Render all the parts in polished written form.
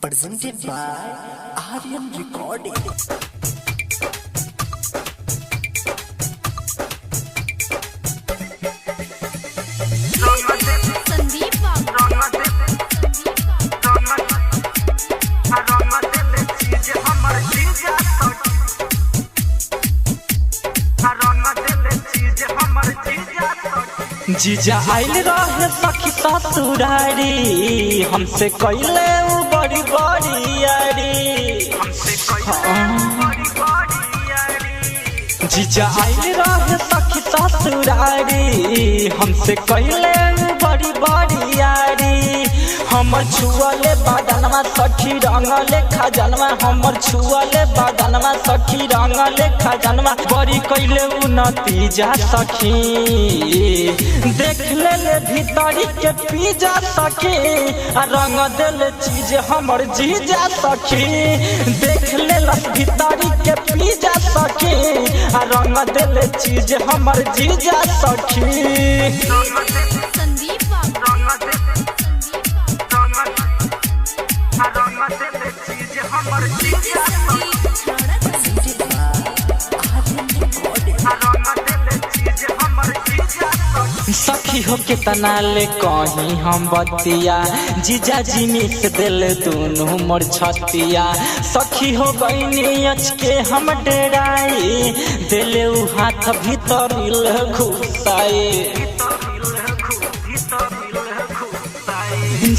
presented by Aryan Recording. जीजा आइल रहे सखी ससुरारी हमसे कइले उ बड़ी बड़ी यारी जीजा आइल रहे सखी ससुरारी हमसे कइले उ बड़ी बड़ी यारी हमर छुअले बादनमा सखी रंगले खजनमा हमर छुअले बादनमा सखी रंगले खजनमा बड़ी कइले उ नतीजा सखी देख ले भीतरी के पीजा सखी आ रंग देले चीज हमर जीजा सखी देख ले भीतरी के पीजा सखी आ रंग देले चीज हमर जीजा सखी सखी हो कितना ले कहीं हम बतिया जीजा जी मिस दिल दोनों मोर छतिया सखी हो गईनी अचके हम डराई दिले उ हाथ भीतर घुसाए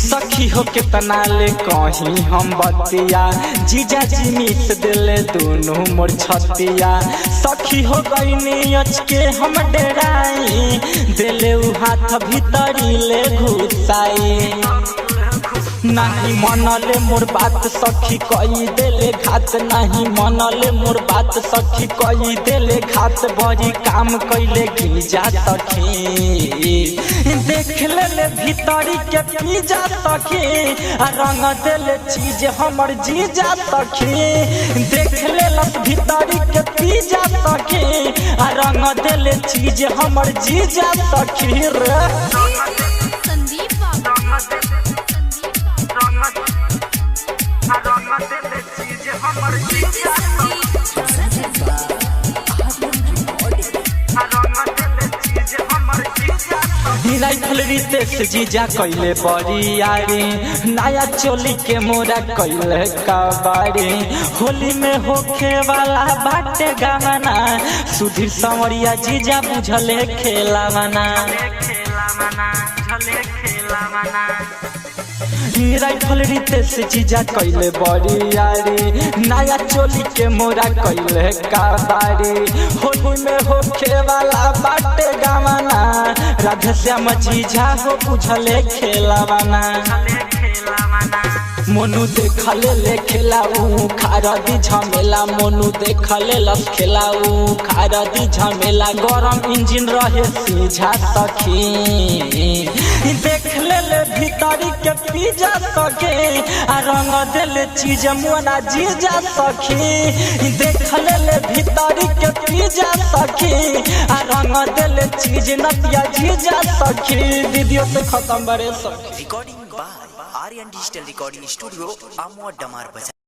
सखी हो कितना ले कहीं हम बतिया जीजा जी मिस दिले दोनों मोर छतिया सखी हो गईनी अचके हम डराई दिले उ हाथ भीतरी ले घुसाई नहीं मनले मोर बात सखी कई देले घात नहीं मनले मोर बात सखी कई देले घात बड़ी काम कैले गिजा सखी देख ले भीतरी के पीजा सखी आ रंग देले चीज हमर जीजा सखी देख ले भीतरी के पीजा सखी आ रंग देले चीज हमर जीजा सखी रे रितेश जीजा कैले बड़ी यारी नया चोली के मोरा कैले कबाड़ी होली में होखे वाला बाटे गाना सुधीर संवरिया जीजा बुझले खेला मना राइफल रितेश जीजा कैले बड़ी यारी नया चोली के मोरा कैले कबाड़ी होली में होखे वाला बाटे गाना राधे श्याम जीजा हो बुझले खेलावाना मोनू देखले ले खेलाऊ खारदी झमेला मोनू देखले लस खेलाऊ खारदी झमेला गरम इंजन रहे सीझा सखी देख ले भीतरी के पीजा सखी आ रंग देले चीज मोना जीजा सखी देख ले भीतरी के पीजा सखी आ रंग देले चीज नतिया जीजा सखी वीडियो से खत्म बड़े सखी Recording by Aryan Digital Recording Studio, Amwa Damar Bazaar.